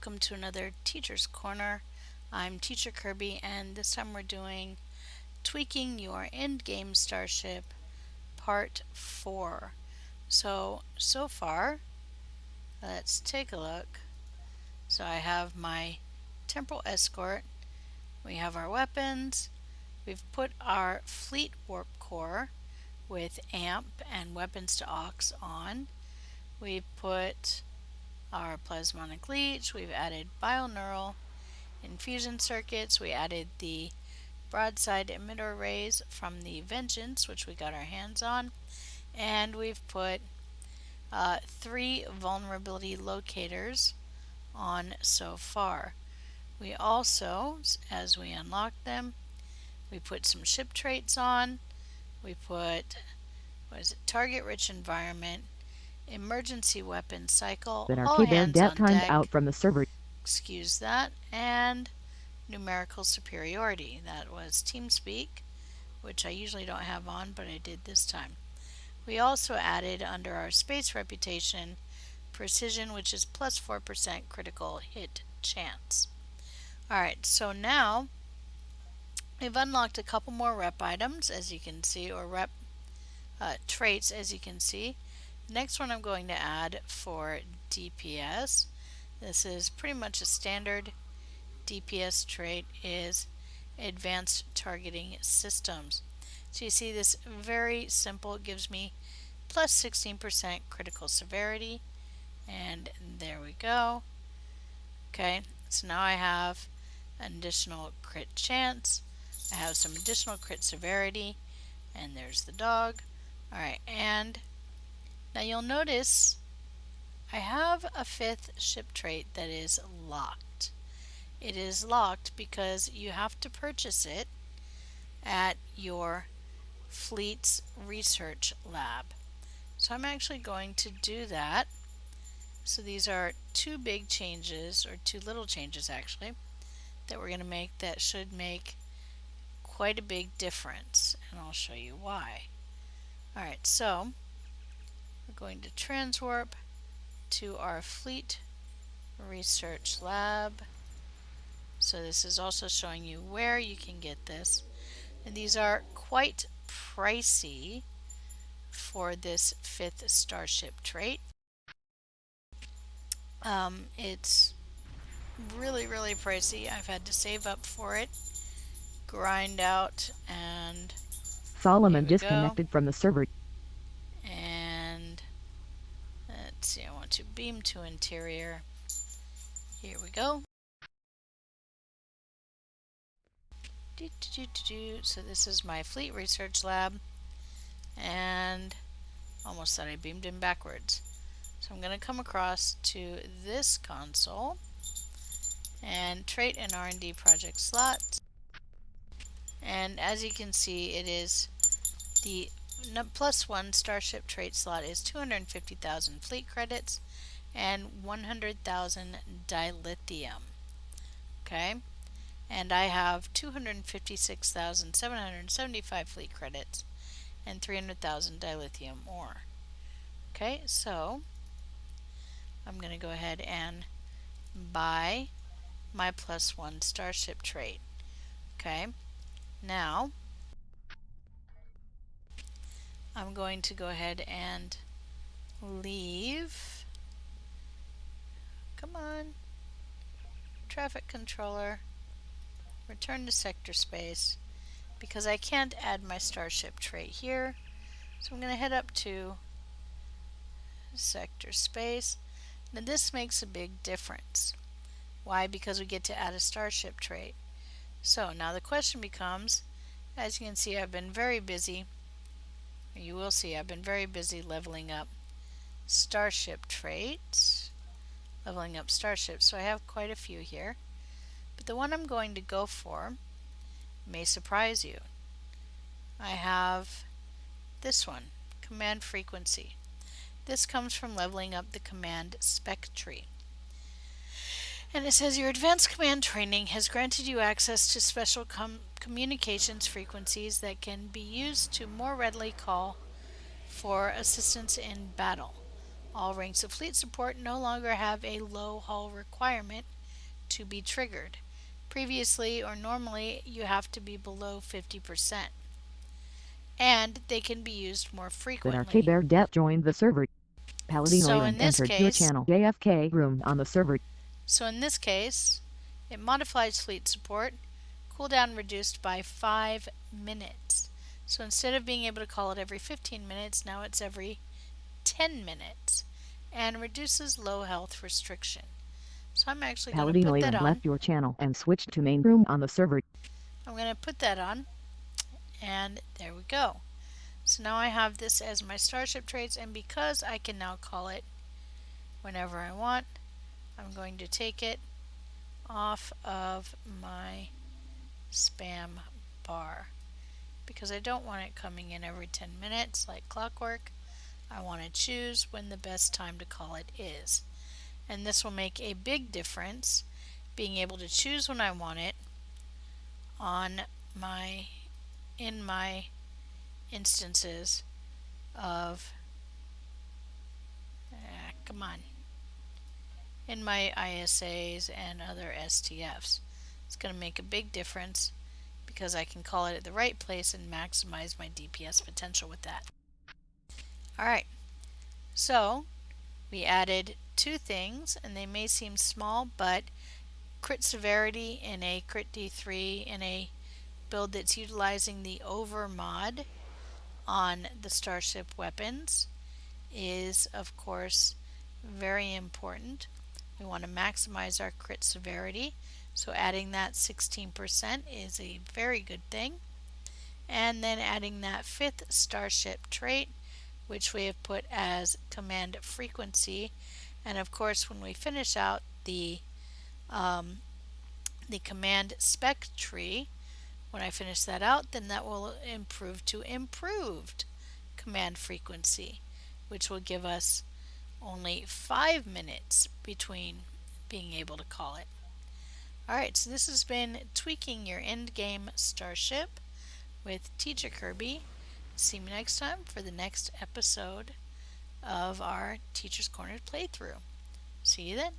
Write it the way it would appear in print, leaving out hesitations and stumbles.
welcome to another Teacher's Corner. I'm Teacher Kirby, and this time we're doing Tweaking Your Endgame Starship Part 4. So far, let's take a look. So I have my temporal escort, we have our weapons, we've put our fleet warp core with amp and weapons to aux on, we've put our plasmonic leech, we've added bioneural infusion circuits, we added the broadside emitter arrays from the Vengeance, which we got our hands on, and we've put 3 vulnerability locators on so far. We also, as we unlock them, we put some ship traits on, we put, target rich environment, emergency weapon cycle, Then all arcade bear hands death on timed deck, out from the server. excuse that, and numerical superiority. That was TeamSpeak, which I usually don't have on, but I did this time. We also added under our space reputation precision, which is plus 4% critical hit chance. Alright, so now we've unlocked a couple more rep items, as you can see, or rep traits, as you can see. The next one I'm going to add for DPS, this is pretty much a standard DPS trait, is advanced targeting systems. So you see this very simple, it gives me plus 16% critical severity, and there we go. Okay, so now I have an additional crit chance, I have some additional crit severity, and there's the dog. Alright, and now you'll notice I have a 5th ship trait that is locked. It is locked because you have to purchase it at your fleet's research lab. So I'm actually going to do that. So these are 2 big changes, or 2 little changes actually, that we're going to make that should make quite a big difference, and I'll show you why. Alright, so we're going to transwarp to our fleet research lab. So this is also showing you where you can get this, and these are quite pricey for this 5th Starship trait. It's really pricey. I've had to save up for it, grind out, and Solomon here we go. disconnected from the server. And let's see, I want to beam to interior. Here we go. So this is my fleet research lab, and almost said I beamed in backwards. So I'm going to come across to this console and trait and R&D project slots, and as you can see, it is the +1 Starship trait slot is 250,000 fleet credits and 100,000 dilithium. Okay, and I have 256,775 fleet credits and 300,000 dilithium ore. Okay, so I'm going to go ahead and buy my +1 Starship trait. Okay, now I'm going to go ahead and leave. Come on, traffic controller, return to sector space, because I can't add my Starship trait here. So I'm going to head up to sector space. Now this makes a big difference. Why? Because we get to add a Starship trait. So now the question becomes, as you can see, I've been very busy, or you will see I've been very busy leveling up Starship traits, leveling up Starships, so I have quite a few here. But the one I'm going to go for may surprise you. I have this one, command frequency. This comes from leveling up the command spec tree. And it says your advanced command training has granted you access to special communications frequencies that can be used to more readily call for assistance in battle. All ranks of fleet support no longer have a low hull requirement to be triggered. Previously or normally, you have to be below 50%. And they can be used more frequently. Bear joined the server. Paladino So Island in this entered your case, channel. JFK room on the server. it modifies fleet support. Cooldown reduced by 5 minutes. So instead of being able to call it every 15 minutes, now it's every 10 minutes. And reduces low health restriction. So I'm actually going to put that on. Left your channel and switched to main room on the server. I'm going to put that on. And there we go. So now I have this as my Starship traits, and because I can now call it whenever I want, I'm going to take it off of my spam bar because I don't want it coming in every 10 minutes like clockwork. I want to choose when the best time to call it is. And this will make a big difference, being able to choose when I want it in my instances of in my ISAs and other STFs. It's going to make a big difference because I can call it at the right place and maximize my DPS potential with that. Alright, so we added 2 things, and they may seem small, but crit severity in a crit D3 in a build that's utilizing the over mod on the Starship weapons is, of course, very important. We want to maximize our crit severity, so adding that 16% is a very good thing. And then adding that 5th Starship trait, which we have put as command frequency. And of course, when we finish out the command spec tree, when I finish that out, then that will improve to improved command frequency, which will give us only 5 minutes between being able to call it. Alright, so this has been tweaking your endgame Starship with Teacher Kirby. See me next time for the next episode of our Teacher's Corner playthrough. See you then.